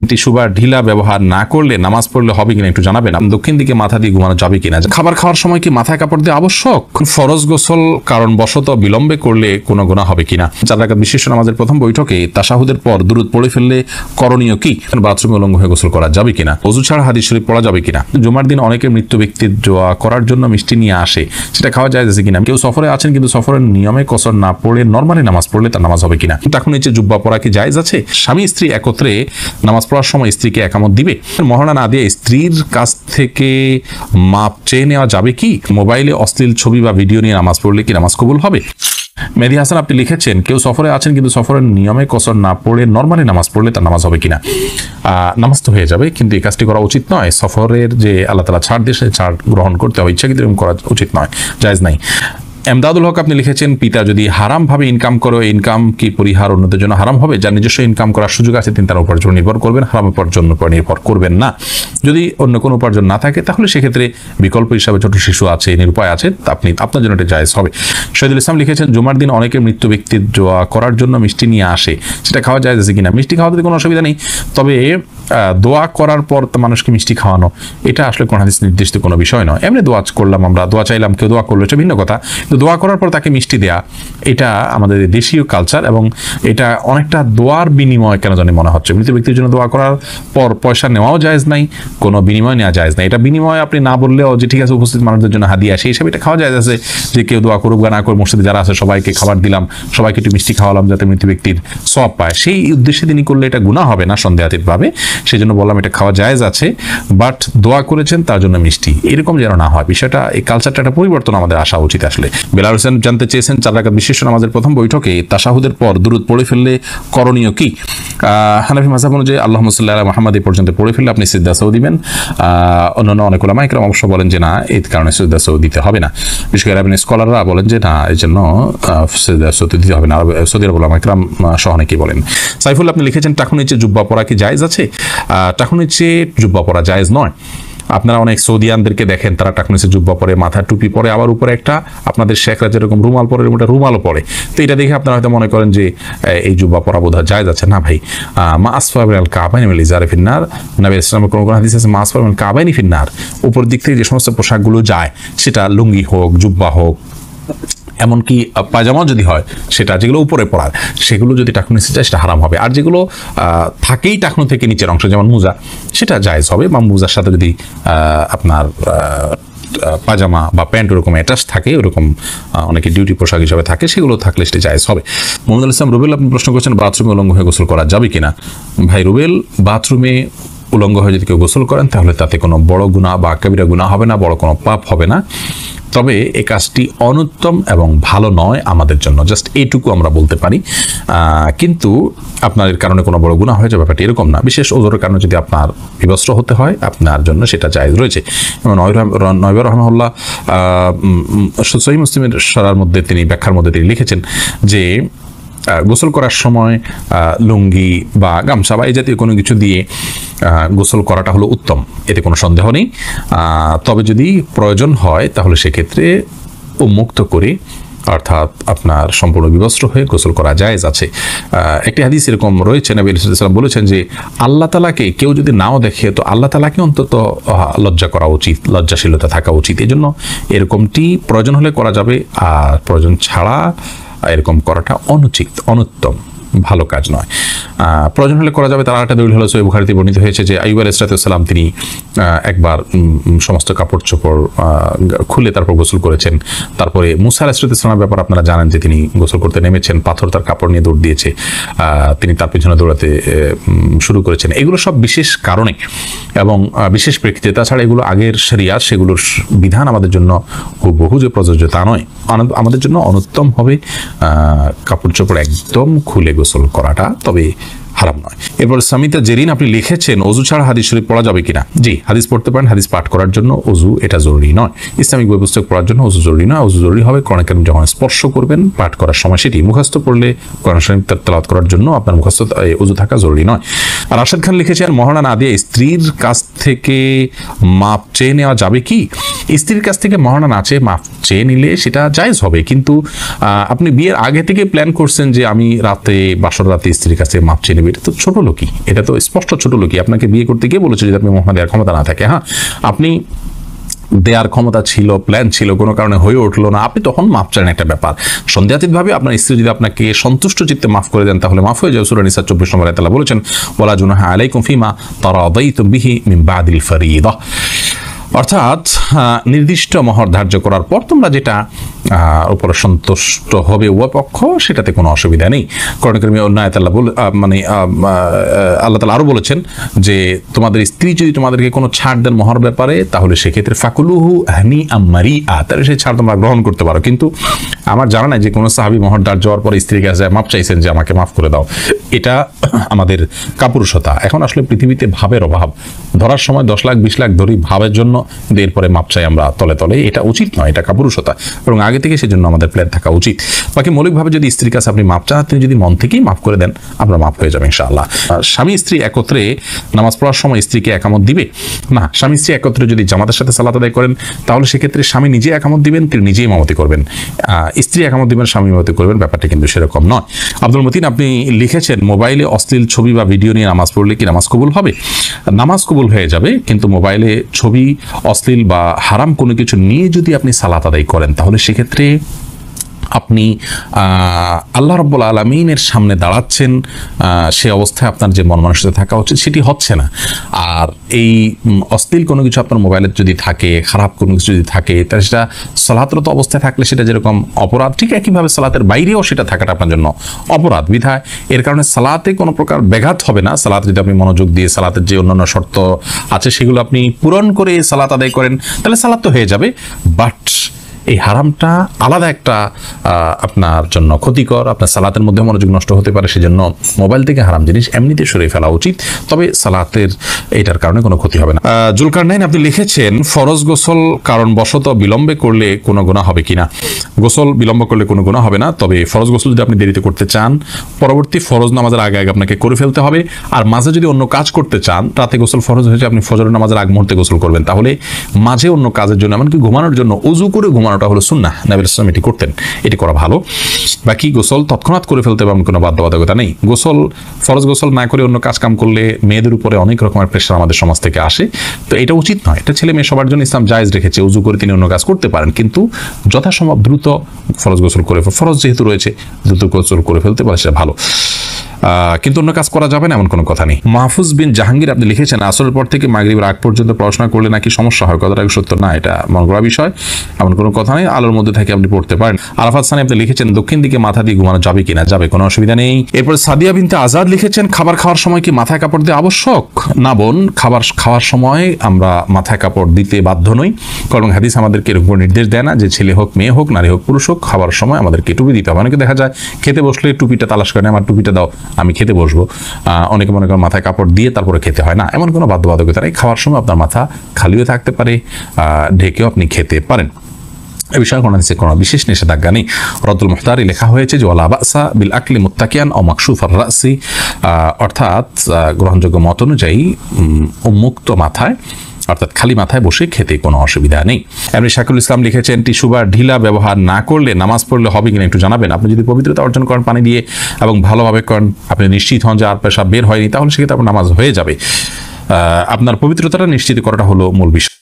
Tissue বা ঢিলা ব্যবহার না করলে নামাজ পড়লে হবে কিনা একটু জানাবেন। দক্ষিণ দিকে মাথা দিয়ে ঘুমানো যাবে কিনা? খাবার খাওয়ার সময় কি মাথায় কাপড় দিয়ে আবশ্যক? ফরজ গোসল কারণ বশত বিলম্বে করলে কোনো গুনাহ হবে কিনা? 4 রাকাত বিশিষ্ট নামাজের প্রথম বৈঠকে তাশাহুদের পর দুরূদ পড়ে ফেললে করণীয় কি? বাথরুমে উলঙ্গ হয়ে গোসল করা যাবে কিনা? ওযু ছাড়া হাদিস শরীফ পড়া যাবে কিনা? জুমার দিন অনেকে মৃত্যু ব্যক্তির দোয়া করার জন্য মিষ্টি নিয়ে আসে, সেটা খাওয়া যায় কিনা? কেউ সফরে আছেন কিন্তু সফরের নিয়মে কসর না পড়ে নরমালি নামাজ পড়লে তার নামাজ হবে কিনা? এখন নিচে জুব্বা পরা কি জায়েজ আছে? স্বামী স্ত্রী একত্রে নামাজ পড়ার সময় স্ত্রীকে একামত দিবে? মহারণা না দিয়ে স্ত্রীর কাছ থেকে মাপ চেয়ে নেওয়া যাবে কি? মোবাইলে অশ্লীল ছবি বা ভিডিও নিয়ে নামাজ পড়লে কি নামাজ কবুল হবে? মেহেদী হাসান আপনি লিখেছেন, কেউ সফরে আছেন কিন্তু সফরের নিয়মে কসর না পড়ে নরমালি নামাজ পড়লে তার নামাজ হবে কিনা? নামাজ তো হয়ে যাবে, কিন্তু এই কাজটি করা উচিত নয়। সফরের যে আল্লাহ তাআলা ছাড় দিয়ে ছাড় গ্রহণ করতে হবে, ইচ্ছাকৃত এরকম করা উচিত নয়, জায়েজ নাই। এমদাদুল হক আপনি লিখেছেন, পিতা যদি হারাম ভাবে ইনকাম করে, ইনকাম কি পরিহার অন্যদের জন্য হারাম হবে? যার নিজস্ব ইনকাম করার সুযোগ আছে তিনি তার উপার্জন নির্ভর করবেন, হারাম উপার্জনের উপর নির্ভর করবেন না। যদি অন্য কোনো উপার্জন না থাকে তাহলে সেক্ষেত্রে বিকল্প হিসাবে ছোট শিশু আছে, নিরুপায় আছে, আপনি আপনার জন্য এটা জায়েজ হবে। শহীদুল ইসলাম লিখেছেন, জুমার দিন অনেকে মৃত্যু ব্যক্তির দোয়া করার জন্য মিষ্টি নিয়ে আসে, সেটা খাওয়া যায় কিনা? মিষ্টি খাওয়াতে কোনো অসুবিধা নেই, তবে দোয়া করার পর তো মানুষকে মিষ্টি খাওয়ানো এটা আসলে কোন হাদিস নির্দিষ্ট কোনো বিষয় নয়। এমনি দোয়া করলাম, আমরা দোয়া চাইলাম, কেউ দোয়া করলো, এটা ভিন্ন কথা, কিন্তু দোয়া করার পর তাকে মিষ্টি দেয়া এটা আমাদের দেশীয় কালচার, এবং এটা অনেকটা দোয়ার বিনিময় কেন জানি মনে হচ্ছে। মৃত ব্যক্তির জন্য দোয়া করার পর পয়সা নেওয়াও জায়েজ নাই, কোনো বিনিময় নেওয়া জায়েজ নাই। এটা বিনিময় আপনি না বললেও যে ঠিক আছে উপস্থিত মানুষদের জন্য হাদিয়া, সেই হিসাবে এটা খাওয়া জায়েজ আছে, যে কেউ দোয়া করুক বা না করে মসজিদে যারা আছে সবাইকে খাবার দিলাম, সবাইকে একটু মিষ্টি খাওয়ালাম যাতে মৃত ব্যক্তির সওয়াব পায়, সেই উদ্দেশ্যে তিনি করলে এটা গুনাহ হবে না সন্দেহাতীতভাবে। সেই জন্য বললাম এটা খাওয়া জায়েজ আছে, বাট দোয়া করেছেন তার জন্য মিষ্টি এরকম যেন না হয়। বিষয়টা, এই কালচারটা একটা পরিবর্তন আমাদের আসা উচিত আসলে। বেলাল হোসেন জানতে চেয়েছেন, 4 রাকাত বিশিষ্ট নামাজের প্রথম বৈঠকে তাশাহুদের পর দুরূদ পড়ে ফেললে করণীয় কি? হানাফি মাযহাব অনুযায়ী আল্লাহুম্মা সাল্লি আলা মুহাম্মাদ এই পর্যন্ত পড়ে ফেললে আপনি সিজদা সাউ দিবেন। অন্যান্য অনেক উলামা ইকরাম অবশ্য বলেন যে না, এই কারণে সিজদা সাউ দিতে হবে না। বিশেষ করে আরবি স্কলাররা বলেন যে না, এই জন্য সিজদা সাউ দিতে হবে না। সৌদি আরব উলামা ইকরাম সহ অনেকেই বলেন। সাইফুল আপনি লিখেছেন, টাকুর নিচে জুব্বা পরা কি জায়েজ আছে? টাকুর নিচে জুব্বা পরা জায়েজ নয়। আপনারা অনেক সৌদিয়ানদেরকে দেখেন, তারা টাকুর নিচে জুব্বা পরে, মাথার টুপি পরে, আবার উপরে একটা আপনাদের শেখরা যেরকম রুমাল পরে এরকম একটা রুমালও পরে। তো এটা দেখে আপনারা হয়তো মনে করেন যে এই জুব্বা পরা বোধহয় জায়েজ আছে। না ভাই, মা আসফা মিনাল কাবাইনি মিনাল ইজারি ফিন্নার, নবী ইসলামের কোন হাদিস আছে মা আসফা মিনাল কাবাইনি ফিন্নার, উপর দিক থেকে যে সমস্ত পোশাকগুলো যায়, সেটা লুঙ্গি হোক, জুব্বা হোক, এমনকি পায়জামা যদি হয়, সেটা যেগুলো উপরে পড়ার, সেগুলো যদি টাকনু নিচে যায় সেটা হারাম হবে। আর যেগুলো থাকেই টাকনু থেকে নিচের অংশ, যেমন মোজা, সেটা জায়েজ হবে। বা মোজার সাথে যদি আপনার পাজামা বা প্যান্ট ওরকম অ্যাটাচ থাকে, ওরকম অনেকে ডিউটি পোশাক হিসাবে থাকে, সেগুলো থাকলে সেটা জায়েজ হবে। মোহাম্মদ ইসলাম রুবেল আপনি প্রশ্ন করছেন, বাথরুমে উলঙ্গ হয়ে গোসল করা যাবে কিনা? ভাই রুবেল, বাথরুমে উলঙ্গ হয়ে যদি কেউ গোসল করেন তাহলে তাতে কোনো বড় গুনাহ বা কবিরা গুনাহ হবে না, বড় কোনো পাপ হবে না। তবে এই কাজটি অনুত্তম এবং ভালো নয় আমাদের জন্য, জাস্ট এইটুকু আমরা বলতে পারি। কিন্তু আপনার এর কারণে কোনো বড় গুনাহ হয়ে যাবে ব্যাপারটি এরকম না। বিশেষ ওজরের কারণে যদি আপনার বিবস্ত্র হতে হয়, আপনার জন্য সেটা জায়েজ রয়েছে। এবং নয়বার রহমাহুল্লাহ সহিহ মুসলিমের সরার মধ্যে তিনি ব্যাখ্যার মধ্যে তিনি লিখেছেন যে গোসল করার সময় লুঙ্গি বা গামছা বা এই জাতীয় কোনো কিছু দিয়ে গোসল করাটা হলো উত্তম, এতে কোনো সন্দেহ নেই। তবে যদি প্রয়োজন হয় তাহলে সেক্ষেত্রে উন্মুক্ত করে, অর্থাৎ আপনার সম্পূর্ণ বিবস্ত্র হয়ে গোসল করা জায়েজ আছে। একটি হাদিস এরকম রয়েছে, নবী সাল্লাল্লাহু আলাইহি ওয়াসাল্লাম বলেছেন যে আল্লাহ তাআলাকে কেউ যদি নাও দেখে তো আল্লাহ তাআলাকে অন্তত লজ্জা করা উচিত, লজ্জাশীলতা থাকা উচিত। এই জন্য এরকমটি প্রয়োজন হলে করা যাবে, আর প্রয়োজন ছাড়া এরকম করাটা অনুচিত, অনুত্তম, ভালো কাজ নয়। প্রয়োজন হলে করা যাবে। তার একটা দলিল হলো সহিহ বুখারীতে বর্ণিত হয়েছে যে আইয়ুব আলাইহিস সালাম তিনি একবার সমস্ত কাপড় চোপড় খুলে তারপর গোসল করেছেন। তারপরে মুসা আলাইহিস সালামের ব্যাপার আপনারা জানেন যে তিনি গোসল করতে নেমেছেন, পাথর তার কাপড় নিয়ে দৌড় দিয়েছে, তিনি তার পিছনে দৌড়াতে শুরু করেছেন। এগুলো সব বিশেষ কারণে এবং বিশেষ প্রেক্ষিতে। তাছাড়া এগুলো আগের শরিয়াত, সেগুলোর বিধান আমাদের জন্য বহু যে প্রযোজ্য তা নয়। আমাদের জন্য অনুত্তম হবে কাপড় চোপড় একদম খুলে গোসল করাটা, তবে হারাম নয়। এরপর সামিতা জেরিন আপনি লিখেছেন, অজু ছাড়া হাদিস শরীফ পড়া যাবে কিনা? জি, হাদিস পড়তে পারেন। হাদিস পাঠ করার জন্য অজু এটা জরুরি নয়। ইসলামিক বই পুস্তক পড়ার জন্য অজু জরুরি নয়। অজু জরুরি হবে কোরআন কারীম যখন স্পর্শ করবেন পাঠ করার সময়, সেটি মুখস্থ পড়লে কোরআন শরীফ তেলাওয়াত করার জন্য আপনার মুখস্থ অজু থাকা জরুরি নয়। আর রাশেদ খান লিখেছেন, মহারণা না দিয়ে স্ত্রীর কাছ থেকে মাপ চেয়ে নেওয়া যাবে কি? স্ত্রীর কাছ থেকে মহানা না চেয়ে মাফ চেয়ে নিলে সেটা জায়েজ হবে, কিন্তু আপনি বিয়ের আগে থেকে প্ল্যান করছেন যে আমি বাসর রাতে স্ত্রীর কাছে মাফ চেয়ে নেবে, এটা তো ছোট লোকই, এটা তো স্পষ্ট ছোট লোকই। আপনাকে বিয়ে করতে গিয়ে বলেছে যদি আপনি মহানা দেওয়ার ক্ষমতা না থাকে, হ্যাঁ আপনি দেওয়ার ক্ষমতা ছিল, প্ল্যান ছিল, কোনো কারণে হয়ে উঠলো না, আপনি তখন মাফ চান, একটা ব্যাপার। সন্দেহাতীতভাবে আপনার স্ত্রী যদি আপনাকে সন্তুষ্ট চিত্তে মাফ করে দেন তাহলে মাফ হয়ে যাবে। সূরা নিসা 24 নম্বর আয়াতে আল্লাহ বলেছেন ওয়ালা জুনাহা আলাইকুম ফিমা তারাদাইতুম বিহি মিন বাদিল ফরিদা, অর্থাৎ নির্দিষ্ট মহর ধার্য করার পর তোমরা যেটা উপরে সন্তুষ্ট হবে উভয় পক্ষ, সেটাতে কোনো অসুবিধা নেই। কোরআন কারীমে অন্য আয়াতে আল্লাহ তাআলা আরো বলেছেন যে তোমাদের স্ত্রী যদি তোমাদেরকে কোনো ছাড় দেন মহর ব্যাপারে তাহলে সেক্ষেত্রে ফাকুলুহু হানিআম মারিআ, তাহলে সেই ছাড় তোমরা গ্রহণ করতে পারো। কিন্তু আমার জানা নাই যে কোনো সাহাবী মহর ধার্য হওয়ার পর স্ত্রীর কাছে মাফ চাইছেন যে আমাকে মাফ করে দাও, এটা আমাদের কাপুরুষতা। এখন আসলে পৃথিবীতে ভাবের অভাব, ধরার সময় 10 লাখ 20 লাখ ধরি ভাবের জন্য, এরপরে মাপ চাই আমরা তলে তলে, এটা উচিত নয়, এটা কাপুরুষতা, এবং আগে থেকে সেজন্য আমাদের প্ল্যান থাকা উচিত। বাকি মৌলিকভাবে যদি স্ত্রীর কাছে আপনি মাপ চান, তিনি যদি মন থেকেই মাফ করে দেন আপনার মাফ হয়ে যাবে ইনশাআল্লাহ। স্বামী স্ত্রী একত্রে নামাজ পড়ার সময় স্ত্রীকে একামত দিবে না। স্বামী স্ত্রী একত্রে যদি জামাতের সাথে সালাত আদায় করেন তাহলে সেক্ষেত্রে স্বামী নিজে একামত দিবেন, তিনি নিজেই ইমামতি করবেন, স্ত্রী একামত দিবেন, স্বামী ইমামতি করবেন, ব্যাপারটা কিন্তু সেরকম নয়। আব্দুল মতিন আপনি লিখেছেন মোবাইলে অশ্লীল ছবি বা ভিডিও নিয়ে নামাজ পড়লে কি নামাজ কবুল হবে? নামাজ কবুল হয়ে যাবে, কিন্তু মোবাইলে ছবি, অশ্লীল বা হারাম কোনো কিছু নিয়ে যদি আপনি সালাত আদায় করেন তাহলে সেক্ষেত্রে আপনি আল্লাহ রাব্বুল আলামিনের সামনে দাঁড়াচ্ছেন, সে অবস্থায় আপনার যে মন মানসিকতা থাকা উচিত সেটি হচ্ছে না। আর এই অশ্লীল কোনো কিছু আপনার মোবাইলে যদি থাকে, খারাপ কোনো কিছু যদি থাকে, তাহলে সেটা সালাতরত অবস্থায় থাকলে সেটা যেরকম অপরাধ, ঠিক একইভাবে সালাতের বাইরেও সেটা থাকাটা আপনার জন্য অপরাধ। বিধায় এর কারণে সালাতে কোনো প্রকার ব্যাঘাত হবে না। সালাতে যদি আপনি মনোযোগ দিয়ে সালাতের যে অন্যান্য শর্ত আছে সেগুলো আপনি পূরণ করে সালাত আদায় করেন তাহলে সালাত তো হয়ে যাবে, বাট এই হারামটা আলাদা একটা আপনার জন্য ক্ষতিকর, আপনার সালাতের মধ্যে মনোযোগ নষ্ট হতে পারে, সেজন্য মোবাইল থেকে হারাম জিনিস এমনিতে সরিয়ে ফেলা উচিত, তবে সালাতের এটার কারণে কোনো ক্ষতি হবে না। জুলকারনাইন আপনি লিখেছেন ফরজ গোসল কারণবশত বিলম্বে করলে কোনো গুনাহ হবে কিনা? গোসল বিলম্ব করলে কোনো গুনাহ হবে না, তবে ফরজ গোসল যদি আপনি দেরিতে করতে চান পরবর্তী ফরজ নামাজের আগে আগে আপনাকে করে ফেলতে হবে। আর মাঝে যদি অন্য কাজ করতে চান, রাতে গোসল ফরজ হয়েছে, আপনি ফজরের নামাজের আগ মুহূর্তে গোসল করবেন, তাহলে মাঝে অন্য কাজের জন্য এমনকি ঘুমানোর জন্য ওযু করে ঘুমানোটা হলো সুন্নাহ, নবী সাল্লাল্লাহু আলাইহি ওয়াসাল্লাম এটি করতেন, এটি করা ভালো। বাকি গোসল তৎক্ষণাৎ করে ফেলতে হবে, কোনো বাধ্যবাধকতা নেই। গোসল ফরজ গোসল না করে অন্য কাজ কাম করলে মেয়েদের উপরে অনেক রকমের প্রেশার আমাদের সমাজ থেকে আসে, তো এটা উচিত নয়। এটা ছেলে মেয়ে সবার জন্য ইসলাম জায়েজ রেখেছে, ওযু করে তিনি অন্য কাজ করতে পারেন, কিন্তু যথাসম্ভব দ্রুত ফরজ গোসল করে, ফরজ যেহেতু রয়েছে দ্রুত গোসল করে ফেলতে পারে সেটা ভালো, কিন্তু অন্য কাজ করা যাবে না এমন কোনো কথা নেই। মাহফুজ বিন জাহাঙ্গীর আপনি লিখেছেন আসরের পর থেকে মাগরিবের আগ পর্যন্ত পড়াশোনা করলে নাকি সমস্যা হয়, কথাটা সত্য না, এটা মন করা বিষয়, এমন কোনো কথা নেই, আলোর মধ্যে থেকে আপনি পড়তে পারেন। আরাফাত সানি আপনি লিখেছেন দক্ষিণ দিকে মাথা দিয়ে ঘুমানো যাবে কিনা? যাবে, কোনো অসুবিধা নেই। এরপর সাদিয়া বিনতে আজাদ লিখেছেন খাবার খাওয়ার সময় কি মাথায় কাপড় দেওয়া আবশ্যক? না বোন, খাবার খাওয়ার সময় আমরা মাথায় কাপড় দিতে বাধ্য নই, কারণ হাদিস আমাদেরকে এরকম নির্দেশ দেয় না যে ছেলে হোক মেয়ে হোক নারী হোক পুরুষ হোক খাবার সময় আমাদেরকে টুপি দিতে হবে। অনেকে দেখা যায় খেতে বসলে টুপিটা তালাশ করে, আমার টুপিটা দাও আমি খেতে বসবো, অনেকে মনে করেন মাথায় কাপড় দিয়ে তারপরে খেতে হয়, না এমন কোনো বাধ্যবাধকতা নেই। খাওয়ার সময় আপনার মাথা খালিও থাকতে পারে, ঢেকেও আপনি খেতে পারেন, এ বিষয়ে কোনো বিশেষ নিষেধাজ্ঞা নেই। রদ্দুল মুখতারি লেখা হয়েছে যে ওয়ালা বাসা বিল আকলি মুত্তাকিয়ান ও মাকসুফার রাসি, অর্থাৎ গ্রহণযোগ্য মত অনুযায়ী উন্মুক্ত মাথায় অর্থাৎ খালি মাথায় বসে খেতে কোনো অসুবিধা নেই। এমনি শাকিরুল ইসলাম লিখেছেন টিস্যু বা ঢিলা ব্যবহার না করলে নামাজ পড়লে হবে কিনা একটু জানাবেন। আপনি যদি পবিত্রতা অর্জন করেন পানি দিয়ে এবং ভালোভাবে করেন, আপনি নিশ্চিত হন যে আর পেশাব বের হয়নি, তাহলে সেক্ষেত্রে আপনার নামাজ হয়ে যাবে। আপনার পবিত্রতাটা নিশ্চিত করাটা হলো মূল বিষয়।